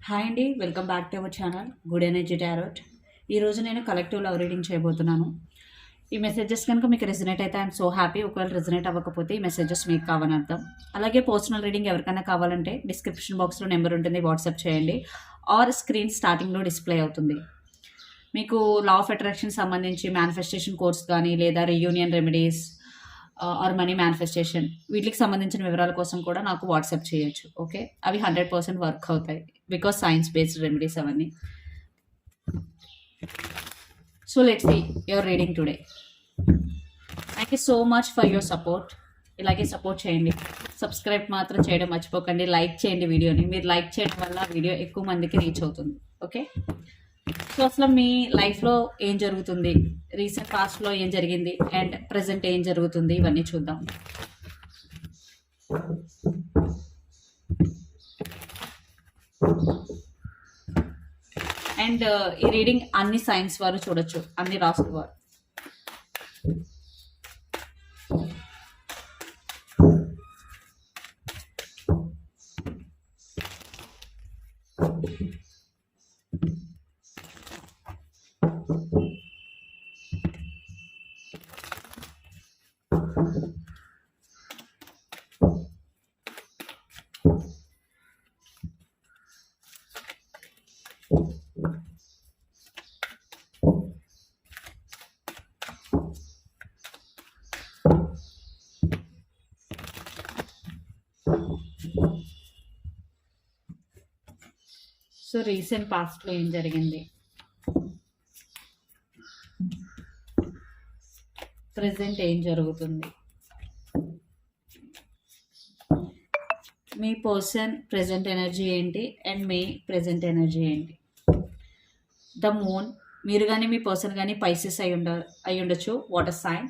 Hi అండి, welcome back to our channel good energy tarot. ఈరోజు నేను కలెక్టివ్ లవ్ రీడింగ్ చేయబోతున్నాను. ఈ మెసేజెస్ కనుక మీకు రెజనేట్ అయితే ఐఎమ్ సో హ్యాపీ. ఒకవేళ రెజనేట్ అవ్వకపోతే ఈ మెసేజెస్ మీకు కావాలని అర్థం. అలాగే పర్సనల్ రీడింగ్ ఎవరికైనా కావాలంటే డిస్క్రిప్షన్ బాక్స్లో నెంబర్ ఉంటుంది, వాట్సాప్ చేయండి. ఆర్ స్క్రీన్ స్టార్టింగ్లో డిస్ప్లే అవుతుంది. మీకు లా ఆఫ్ అట్రాక్షన్ సంబంధించి మేనిఫెస్టేషన్ కోర్స్ కానీ లేదా reunion remedies or money manifestation వీటికి సంబంధించిన వివరాల కోసం కూడా నాకు వాట్సాప్ చేయొచ్చు. ఓకే, అవి 100% వర్క్ అవుతాయి బికాస్ సైన్స్ బేస్డ్ రెమెడీస్ అవన్నీ. So let's see your reading today. Thank you so much for your support. ఇలాగే సపోర్ట్ చేయండి. సబ్స్క్రైబ్ మాత్రం చేయడం మర్చిపోకండి. లైక్ చేయండి వీడియోని. మీరు లైక్ చేయడం వల్ల వీడియో ఎక్కువ మందికి రీచ్ అవుతుంది. ఓకే, సో అసలు మీ లైఫ్లో ఏం జరుగుతుంది, రీసెంట్ పాస్ట్లో ఏం జరిగింది అండ్ ప్రజెంట్ ఏం జరుగుతుంది, ఇవన్నీ చూద్దాం. అండ్ ఈ రీడింగ్ అన్ని సైన్స్ వారు చూడొచ్చు, అన్ని రాసుల వారు. సో రీసెంట్ పాస్ట్లో ఏం జరిగింది, ప్రజెంట్ ఏం జరుగుతుంది, మీ పర్సన్ ప్రజెంట్ ఎనర్జీ ఏంటి అండ్ మీ ప్రజెంట్ ఎనర్జీ ఏంటి. ద మూన్, మీరు కానీ మీ పర్సన్ కానీ పైసెస్ అయి ఉండొచ్చు, వాటర్ సైన్.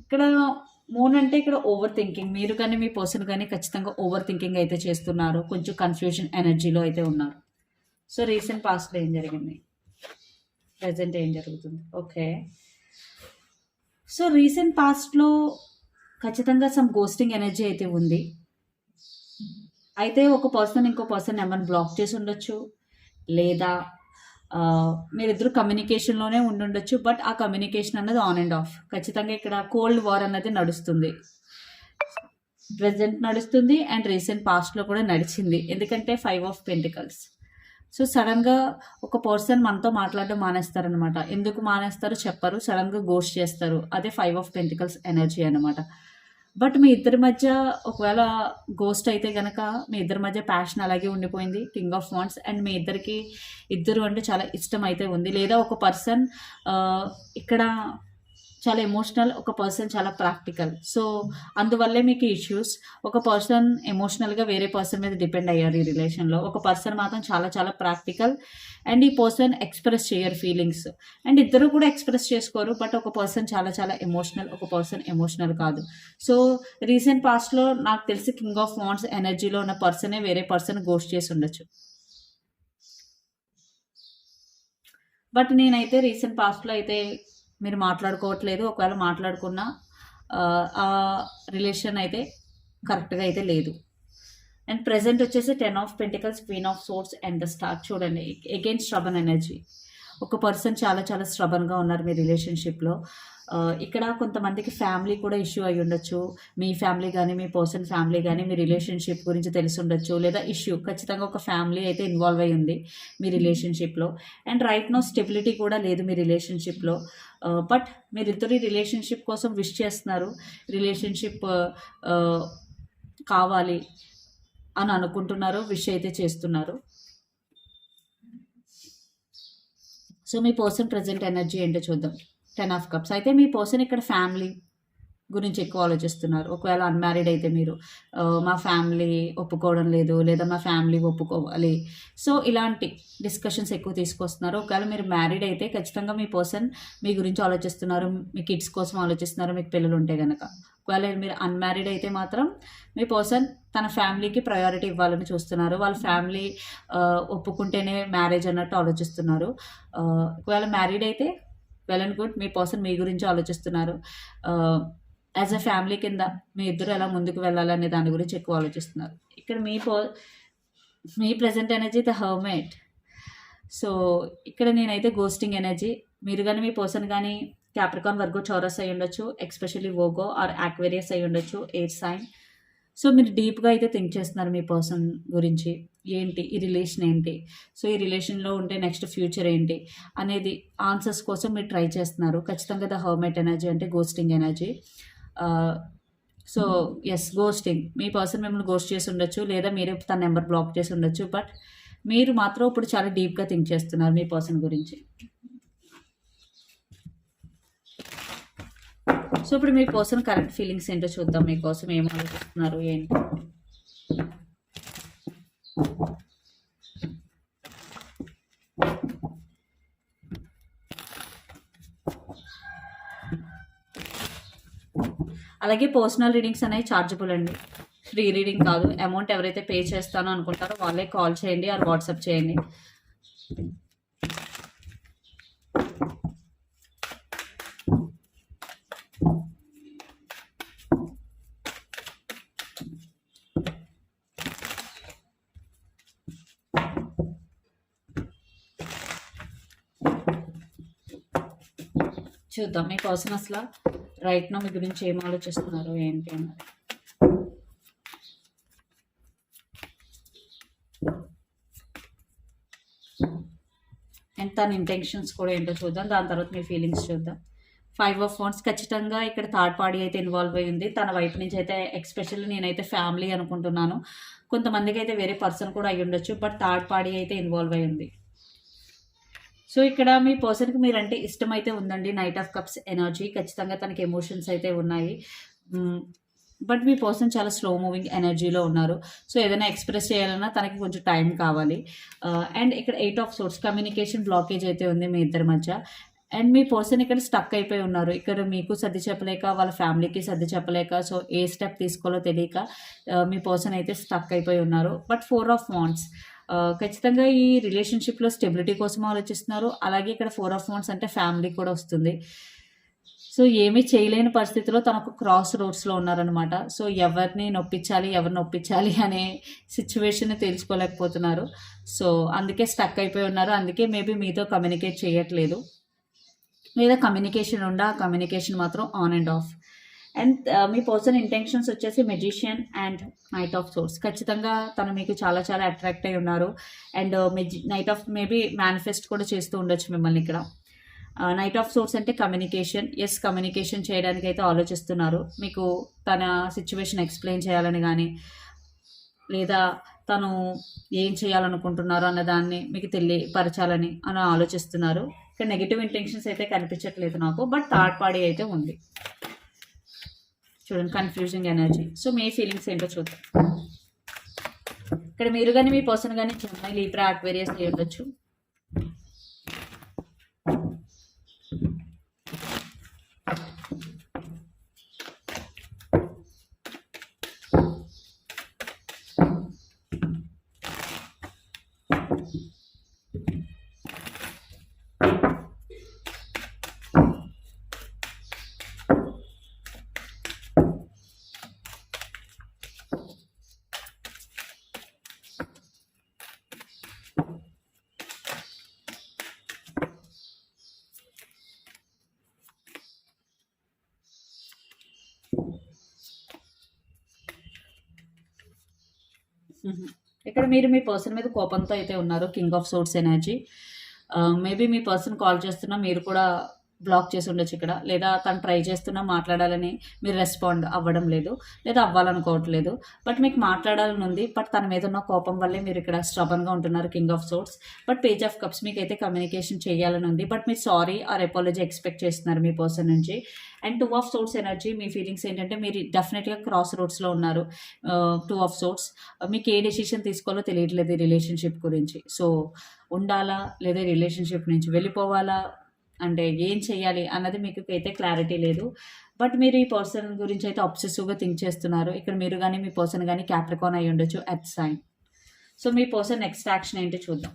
ఇక్కడ మూన్ అంటే ఇక్కడ ఓవర్ థింకింగ్. మీరు కానీ మీ పర్సన్ కానీ ఖచ్చితంగా ఓవర్ థింకింగ్ అయితే చేస్తున్నారు, కొంచెం కన్ఫ్యూజన్ ఎనర్జీలో అయితే ఉన్నారు. సో రీసెంట్ పాస్ట్లో ఏం జరిగింది, ప్రజెంట్ ఏం జరుగుతుంది. ఓకే, సో రీసెంట్ పాస్ట్లో ఖచ్చితంగా సమ్ గోస్టింగ్ ఎనర్జీ అయితే ఉంది. అయితే ఒక పర్సన్ ఇంకో పర్సన్ నెంబర్ని బ్లాక్ చేసి ఉండొచ్చు, లేదా మీరిద్దరు కమ్యూనికేషన్లోనే ఉండుండొచ్చు. బట్ ఆ కమ్యూనికేషన్ అన్నది ఆన్ అండ్ ఆఫ్. ఖచ్చితంగా ఇక్కడ కోల్డ్ వార్ అన్నది నడుస్తుంది, ప్రజెంట్ నడుస్తుంది అండ్ రీసెంట్ పాస్ట్లో కూడా నడిచింది. ఎందుకంటే 5 ఆఫ్ పెంటికల్స్. సో సడన్గా ఒక పర్సన్ మనతో మాట్లాడడం మానేస్తారనమాట. ఎందుకు మానేస్తారో చెప్పరు, సడన్గా గోస్ట్ చేస్తారు. అదే 5 ఆఫ్ పెంటికల్స్ ఎనర్జీ అనమాట. బట్ మీ ఇద్దరి మధ్య ఒకవేళ గోస్ట్ అయితే కనుక మీ ఇద్దరి మధ్య ప్యాషన్ అలాగే ఉండిపోయింది, కింగ్ ఆఫ్ వాండ్స్. అండ్ మీ ఇద్దరు అంటే చాలా ఇష్టం అయితే ఉంది. లేదా ఒక పర్సన్ ఇక్కడ చాలా ఎమోషనల్, ఒక పర్సన్ చాలా ప్రాక్టికల్. సో అందువల్లే మీకు ఇష్యూస్. ఒక పర్సన్ ఎమోషనల్గా వేరే పర్సన్ మీద డిపెండ్ అయ్యారు ఈ రిలేషన్లో. ఒక పర్సన్ మాత్రం చాలా చాలా ప్రాక్టికల్ అండ్ ఈ పర్సన్ ఎక్స్ప్రెస్ చేయరు ఫీలింగ్స్. అండ్ ఇద్దరు కూడా ఎక్స్ప్రెస్ చేసుకోరు. బట్ ఒక పర్సన్ చాలా చాలా ఎమోషనల్, ఒక పర్సన్ ఎమోషనల్ కాదు. సో రీసెంట్ పాస్ట్లో నాకు తెలిసి కింగ్ ఆఫ్ వాండ్స్ ఎనర్జీలో ఉన్న పర్సనే వేరే పర్సన్ గోస్ట్ చేసి ఉండొచ్చు. బట్ నేనైతే రీసెంట్ పాస్ట్లో అయితే మీరు మాట్లాడుకోవట్లేదు. ఒకవేళ మాట్లాడుకున్నా ఆ రిలేషన్ అయితే కరెక్ట్గా అయితే లేదు. అండ్ ప్రెజెంట్ వచ్చేసి 10 of pentacles, queen of swords and the star. చూడండి, అగైన్ స్ట్రబన్ ఎనర్జీ. ఒక పర్సన్ చాలా చాలా స్ట్రబన్గా ఉన్నారు మీ రిలేషన్షిప్లో. ఇక్కడ కొంతమందికి ఫ్యామిలీ కూడా ఇష్యూ అయి ఉండొచ్చు. మీ ఫ్యామిలీ కానీ మీ పర్సన్ ఫ్యామిలీ కానీ మీ రిలేషన్షిప్ గురించి తెలిసి ఉండొచ్చు. లేదా ఇష్యూ ఖచ్చితంగా ఒక ఫ్యామిలీ అయితే ఇన్వాల్వ్ అయి ఉంది మీ రిలేషన్షిప్లో. అండ్ రైట్ నో స్టెబిలిటీ కూడా లేదు మీ రిలేషన్షిప్లో. బట్ మీరిద్దరు రిలేషన్షిప్ కోసం విష్ చేస్తున్నారు, రిలేషన్షిప్ కావాలి అని అనుకుంటున్నారు, విష్ అయితే చేస్తున్నారు. సో మీ పర్సన్ ప్రజెంట్ ఎనర్జీ ఏంటో చూద్దాం. 10 ఆఫ్ కప్స్. అయితే మీ పర్సన్ ఇక్కడ ఫ్యామిలీ గురించి ఎక్కువ ఆలోచిస్తున్నారు. ఒకవేళ అన్మ్యారీడ్ అయితే మీరు మా ఫ్యామిలీ ఒప్పుకోవడం లేదు, లేదా మా ఫ్యామిలీ ఒప్పుకోవాలి. సో ఇలాంటి డిస్కషన్స్ ఎక్కువ తీసుకొస్తున్నారు. ఒకవేళ మీరు మ్యారీడ్ అయితే ఖచ్చితంగా మీ పర్సన్ మీ గురించి ఆలోచిస్తున్నారు, మీ కిడ్స్ కోసం ఆలోచిస్తున్నారు, మీకు పిల్లలు ఉంటే కనుక. ఒకవేళ మీరు అన్మ్యారీడ్ అయితే మాత్రం మీ పర్సన్ తన ఫ్యామిలీకి ప్రయారిటీ ఇవ్వాలని చూస్తున్నారు. వాళ్ళ ఫ్యామిలీ ఒప్పుకుంటేనే మ్యారేజ్ అన్నట్టు ఆలోచిస్తున్నారు. ఒకవేళ మ్యారీడ్ అయితే వెల్ అండ్ గుడ్, మీ పర్సన్ మీ గురించి ఆలోచిస్తున్నారు. యాజ్ అ ఫ్యామిలీ కింద మీ ఇద్దరు ఎలా ముందుకు వెళ్ళాలనే దాని గురించి ఎక్కువ ఆలోచిస్తున్నారు. ఇక్కడ మీ ప్రెజెంట్ ఎనర్జీ ద హర్మైట్. సో ఇక్కడ నేనైతే గోస్టింగ్ ఎనర్జీ. మీరు కానీ మీ పర్సన్ కానీ క్యాప్రికాన్, వర్గో, చౌరస్ అయి ఉండొచ్చు. ఎస్పెషల్లీ వోగో ఆర్ ఆక్వేరియస్ అయి ఉండొచ్చు, ఎయిర్ సైన్. సో మీరు డీప్గా అయితే థింక్ చేస్తున్నారు మీ పర్సన్ గురించి. ఏంటి ఈ రిలేషన్ ఏంటి, సో ఈ రిలేషన్లో ఉంటే నెక్స్ట్ ఫ్యూచర్ ఏంటి అనేది ఆన్సర్స్ కోసం మీరు ట్రై చేస్తున్నారు. ఖచ్చితంగా ద హర్మైట్ ఎనర్జీ అంటే ghosting energy. So yes, ghosting. మీ పర్సన్ మిమ్మల్ని గోస్ట్ చేసి ఉండొచ్చు, లేదా మీరే తన నెంబర్ బ్లాక్ చేసి ఉండొచ్చు. బట్ మీరు మాత్రం ఇప్పుడు చాలా డీప్గా థింక్ చేస్తున్నారు మీ పర్సన్ గురించి. సో ఇప్పుడు మీ పర్సన్ కరెక్ట్ ఫీలింగ్స్ ఏంటో చూద్దాం. మీకోసం ఏం ఆలోచిస్తున్నారు ఏంటి. అలాగే పర్సనల్ రీడింగ్స్ అనేవి ఛార్జబుల్ అండి, ఫ్రీ రీడింగ్ కాదు. అమౌంట్ ఎవరైతే పే చేస్తానో అనుకుంటారో వాళ్ళే కాల్ చేయండి ఆర్ వాట్సాప్ చేయండి. చూద్దాం మీ పర్సన్ అసలు రైట్ నో మీ గురించి ఏం ఆలోచిస్తున్నారు ఏంటి అన్నది. అండ్ తన ఇంటెన్షన్స్ కూడా ఏంటో చూద్దాం. దాని తర్వాత మీ ఫీలింగ్స్ చూద్దాం. 5 ఆఫ్ వాండ్స్. ఖచ్చితంగా ఇక్కడ థర్డ్ పార్టీ అయితే ఇన్వాల్వ్ అయ్యి ఉంది తన వైపు నుంచి అయితే. ఎస్పెషల్లీ నేనైతే ఫ్యామిలీ అనుకుంటున్నాను. కొంతమందికి అయితే వేరే పర్సన్ కూడా అయ్యి ఉండొచ్చు, బట్ థర్డ్ పార్టీ అయితే ఇన్వాల్వ్ అయ్యి ఉంది. సో ఇక్కడ మీ పర్సన్కి మీరంటే ఇష్టం అయితే ఉందండి. Knight of cups energy. ఖచ్చితంగా తనకి ఎమోషన్స్ అయితే ఉన్నాయి. బట్ మీ పర్సన్ చాలా స్లో మూవింగ్ ఎనర్జీలో ఉన్నారు. సో ఏదైనా ఎక్స్ప్రెస్ చేయాలన్నా తనకి కొంచెం టైం కావాలి. అండ్ ఇక్కడ 8 ఆఫ్ సోర్స్. కమ్యూనికేషన్ బ్లాకేజ్ అయితే ఉంది మీ ఇద్దరి మధ్య. అండ్ మీ పర్సన్ ఇక్కడ స్టక్ అయిపోయి ఉన్నారు. ఇక్కడ మీకు సర్ది చెప్పలేక, వాళ్ళ ఫ్యామిలీకి సర్ది చెప్పలేక, సో ఏ స్టెప్ తీసుకోవాలో తెలియక మీ పర్సన్ అయితే స్టక్ అయిపోయి ఉన్నారు. But 4 of wands. ఖచ్చితంగా ఈ రిలేషన్షిప్లో స్టెబిలిటీ కోసం ఆలోచిస్తున్నారు. అలాగే ఇక్కడ 4 ఆఫ్ వాండ్స్ అంటే ఫ్యామిలీ కూడా వస్తుంది. సో ఏమీ చేయలేని పరిస్థితిలో తనకు క్రాస్ రోడ్స్లో ఉన్నారనమాట. సో ఎవరిని నొప్పించాలి అనే సిచ్యువేషన్ తెలుసుకోలేకపోతున్నారు. సో అందుకే స్టక్ అయిపోయి ఉన్నారు. అందుకే మేబీ మీతో కమ్యూనికేట్ చేయట్లేదు, లేదా కమ్యూనికేషన్ ఉండా కమ్యూనికేషన్ మాత్రం ఆన్ అండ్ ఆఫ్. అండ్ మీ పర్సన్ ఇంటెన్షన్స్ వచ్చేసి magician and knight of swords. ఖచ్చితంగా తను మీకు చాలా చాలా అట్రాక్ట్ అయి ఉన్నారు. And knight of maybe manifest కూడా చేస్తూ ఉండొచ్చు మిమ్మల్ని ఇక్కడ. నైట్ ఆఫ్ సోర్స్ అంటే కమ్యూనికేషన్. ఎస్, కమ్యూనికేషన్ చేయడానికి అయితే ఆలోచిస్తున్నారు. మీకు తన సిచ్యువేషన్ ఎక్స్ప్లెయిన్ చేయాలని కానీ, లేదా తను ఏం చేయాలనుకుంటున్నారు అన్న దాన్ని మీకు తెలియపరచాలని అని ఆలోచిస్తున్నారు. ఇక్కడ నెగిటివ్ ఇంటెన్షన్స్ అయితే కనిపించట్లేదు నాకు, బట్ థర్డ్ పార్టీ అయితే ఉంది. చూడండి, కన్ఫ్యూజింగ్ ఎనర్జీ. సో మీ ఫీలింగ్స్ ఏంటో చూద్దాం. ఇక్కడ మీరు కానీ మీ పర్సన్ కానీ జెమిని, లిబ్రా, అక్వేరియస్ అయి ఉండొచ్చు. ఇక్కడ మీరు మీ పర్సన్ మీద కోపంతో అయితే ఉన్నారు. King of swords energy. Maybe me person call చేస్తున్నా మీరు కూడా బ్లాక్ చేసి ఉండొచ్చు ఇక్కడ, లేదా తను ట్రై చేస్తున్నా మాట్లాడాలని మీరు రెస్పాండ్ అవ్వడం లేదు, లేదా అవ్వాలనుకోవట్లేదు. బట్ మీకు మాట్లాడాలని ఉంది, బట్ తన మీద ఉన్న కోపం వల్లే మీరు ఇక్కడ స్ట్రబన్గా ఉంటున్నారు. King of swords. But page of cups. మీకు అయితే కమ్యూనికేషన్ చేయాలని ఉంది, బట్ మీరు సారీ ఆర్ అపాలజీ ఎక్స్పెక్ట్ చేస్తున్నారు మీ పర్సన్ నుంచి. And 2 of swords energy. Me feelings ఏంటంటే మీరు డెఫినెట్గా క్రాస్ రోడ్స్లో ఉన్నారు. 2 ఆఫ్ సోర్స్. మీకు ఏ డెసిషన్ తీసుకోవాలో తెలియట్లేదు ఈ రిలేషన్షిప్ గురించి. సో ఉండాలా, లేదా రిలేషన్షిప్ నుంచి వెళ్ళిపోవాలా, అంటే ఏం చేయాలి అన్నది మీకు అయితే క్లారిటీ లేదు. బట్ మీరు ఈ పర్సన్ గురించి అయితే అబ్సెసివ్గా థింక్ చేస్తున్నారు. ఇక్కడ మీరు కానీ మీ పర్సన్ కానీ క్యాప్రికాన్ అయి ఉండొచ్చు, ఎర్త్ సైన్. సో మీ పర్సన్ నెక్స్ట్ యాక్షన్ ఏంటి చూద్దాం.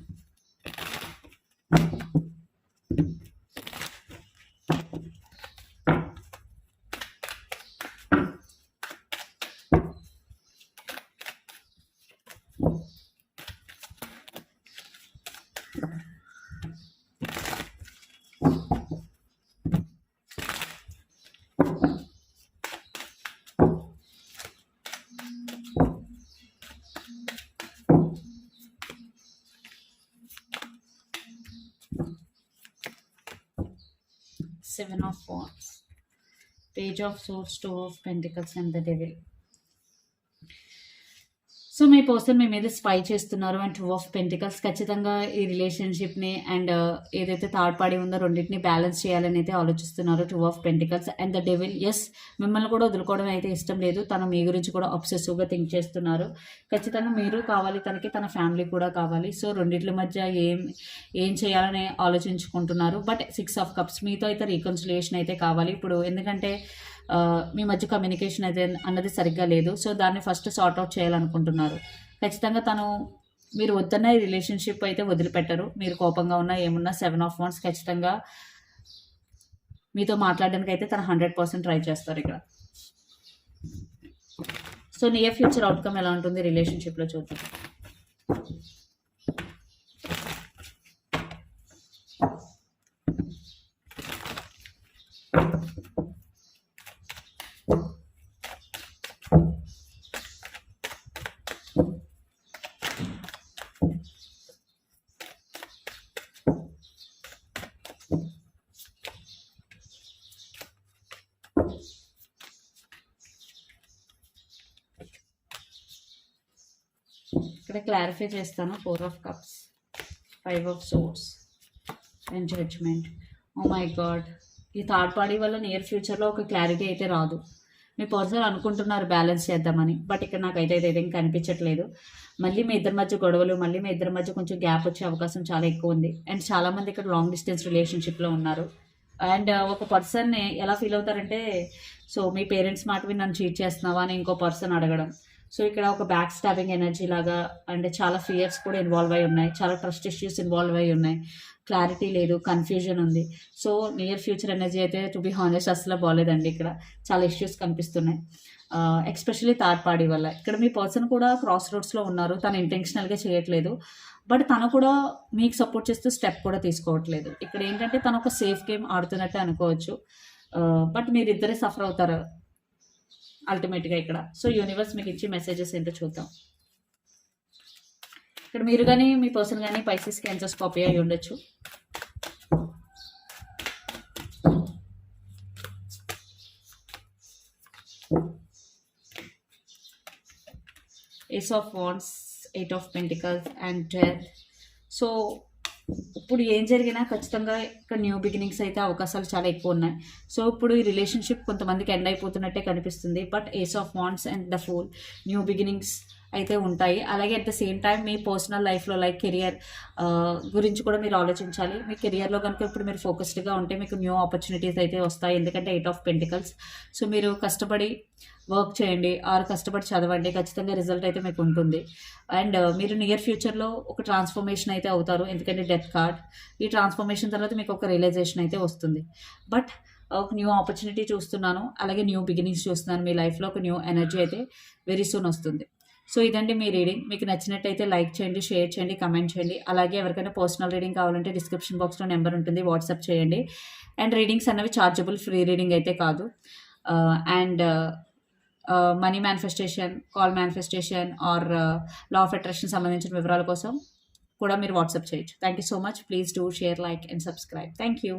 Seven of Wands, Page of Swords, Two of Pentacles, and the Devil. So మీ పర్సన్ మీ మీద స్పై చేస్తున్నారు అండ్ 2 ఆఫ్ పెంటికల్స్ ఖచ్చితంగా ఈ రిలేషన్షిప్ని అండ్ ఏదైతే థర్డ్ పార్టీ ఉందో రెండింటిని బ్యాలెన్స్ చేయాలని అయితే ఆలోచిస్తున్నారు. 2 of pentacles and the devil. Yes, మిమ్మల్ని కూడా వదులుకోవడం అయితే ఇష్టం లేదు. తను మీ గురించి కూడా అబ్సెసివ్గా థింక్ చేస్తున్నారు. ఖచ్చితంగా మీరు కావాలి తనకి, తన ఫ్యామిలీ కూడా కావాలి. సో రెండిట్ల మధ్య ఏం చేయాలని ఆలోచించుకుంటున్నారు. బట్ 6 ఆఫ్ కప్స్, మీతో అయితే రీకన్సిలియేషన్ అయితే కావాలి ఇప్పుడు. ఎందుకంటే మీ మధ్య కమ్యూనికేషన్ అయితే అన్నది సరిగ్గా లేదు. సో దాన్ని ఫస్ట్ సార్ట్ అవుట్ చేయాలనుకుంటున్నారు. ఖచ్చితంగా తను, మీరు వద్దన్న ఈ రిలేషన్షిప్ అయితే వదిలిపెట్టరు. మీరు కోపంగా ఉన్నా ఏమున్నా 7 ఆఫ్ వాండ్స్ ఖచ్చితంగా మీతో మాట్లాడడానికి అయితే తను 100% ట్రై చేస్తారు ఇక్కడ. సో నియర్ ఫ్యూచర్ అవుట్కమ్ ఎలా ఉంటుంది రిలేషన్షిప్లో చూద్దాం. ఇక్కడ క్లారిఫై చేస్తాను. 4 of cups, 5 of swords and judgement. Oh my God, ఈ థర్డ్ పార్టీ వల్ల నియర్ ఫ్యూచర్లో ఒక క్లారిటీ అయితే రాదు. మీ పర్సన్ అనుకుంటున్నారు బ్యాలెన్స్ చేద్దామని, బట్ ఇక్కడ నాకైతే ఏదైతే కనిపించట్లేదు. మళ్ళీ మీ ఇద్దరి మధ్య గొడవలు, మళ్ళీ మీ ఇద్దరి మధ్య కొంచెం గ్యాప్ వచ్చే అవకాశం చాలా ఎక్కువ ఉంది. అండ్ చాలామంది ఇక్కడ లాంగ్ డిస్టెన్స్ రిలేషన్షిప్లో ఉన్నారు. అండ్ ఒక పర్సన్ని ఎలా ఫీల్ అవుతారంటే, సో మీ పేరెంట్స్ మాట విని నన్ను చీట్ చేస్తున్నావా అని ఇంకో పర్సన్ అడగడం. సో ఇక్కడ ఒక బ్యాక్ స్టాబింగ్ ఎనర్జీ లాగా, అంటే చాలా ఫియర్స్ కూడా ఇన్వాల్వ్ అయి ఉన్నాయి, చాలా ట్రస్ట్ ఇష్యూస్ ఇన్వాల్వ్ అయి ఉన్నాయి, క్లారిటీ లేదు, కన్ఫ్యూజన్ ఉంది. సో నియర్ ఫ్యూచర్ ఎనర్జీ అయితే టు బి హానెస్ట్ అసలు బాగాలేదండి. ఇక్కడ చాలా ఇష్యూస్ కనిపిస్తున్నాయి, ఎక్స్పెషల్లీ థర్డ్ పార్టీ వల్ల. ఇక్కడ మీ పర్సన్ కూడా క్రాస్ రోడ్స్లో ఉన్నారు. తను ఇంటెన్షనల్గా చేయట్లేదు, బట్ తను కూడా మీకు సపోర్ట్ చేస్తూ స్టెప్ కూడా తీసుకోవట్లేదు. ఇక్కడ ఏంటంటే తను ఒక సేఫ్ గేమ్ ఆడుతున్నట్టే అనుకోవచ్చు, బట్ మీరిద్దరే సఫర్ అవుతారు అల్టిమేట్గా ఇక్కడ. సో యూనివర్స్ మీకు ఇచ్చే మెసేజెస్ ఏంటో చూద్దాం. ఇక్కడ మీరు కానీ మీ పర్సన్ కానీ పైసెస్ క్యాన్సర్స్ కాపీ అయి ఉండొచ్చు. Ace of wands, 8 of pentacles and death. So ఇప్పుడు ఏం జరిగినా ఖచ్చితంగా ఇక్కడ న్యూ బిగినింగ్స్ అయితే అవకాశాలు చాలా ఎక్కువ ఉన్నాయి. సో ఇప్పుడు ఈ రిలేషన్షిప్ కొంతమందికి ఎండ్ అయిపోతున్నట్టే కనిపిస్తుంది, but ace of wands and the fool, new beginnings అయితే ఉంటాయి. అలాగే అట్ ద సేమ్ టైం మీ పర్సనల్ లైఫ్లో లైక్ కెరియర్ గురించి కూడా మీరు ఆలోచించాలి. మీ కెరియర్లో కనుక ఇప్పుడు మీరు ఫోకస్డ్గా ఉంటే మీకు న్యూ ఆపర్చునిటీస్ అయితే వస్తాయి. ఎందుకంటే 8 ఆఫ్ పెంటికల్స్. సో మీరు కష్టపడి వర్క్ చేయండి ఆర్ కష్టపడి చదవండి, ఖచ్చితంగా రిజల్ట్ అయితే మీకు ఉంటుంది. అండ్ మీరు నియర్ ఫ్యూచర్లో ఒక ట్రాన్స్ఫర్మేషన్ అయితే అవుతారు. ఎందుకంటే డెత్ కార్డ్, ఈ ట్రాన్స్ఫర్మేషన్ తర్వాత మీకు ఒక రియలైజేషన్ అయితే వస్తుంది. బట్ ఒక న్యూ ఆపర్చునిటీ చూస్తున్నాను, అలాగే న్యూ బిగినింగ్స్ చూస్తున్నాను. మీ లైఫ్లో ఒక న్యూ ఎనర్జీ అయితే వెరీ సూన్ వస్తుంది. సో ఇదండి మీ రీడింగ్. మీకు నచ్చినట్టయితే లైక్ చేయండి, షేర్ చేయండి, కమెంట్ చేయండి. అలాగే ఎవరికైనా పర్సనల్ రీడింగ్ కావాలంటే డిస్క్రిప్షన్ బాక్స్లో నెంబర్ ఉంటుంది, వాట్సాప్ చేయండి. అండ్ రీడింగ్స్ అన్నవి చార్జబుల్, ఫ్రీ రీడింగ్ అయితే కాదు. And money manifestation, call manifestation are law of attraction సంబంధించిన వివరాల కోసం కూడా మీరు వాట్సాప్ చేయొచ్చు. Thank you so much. Please do share, like and subscribe. Thank you.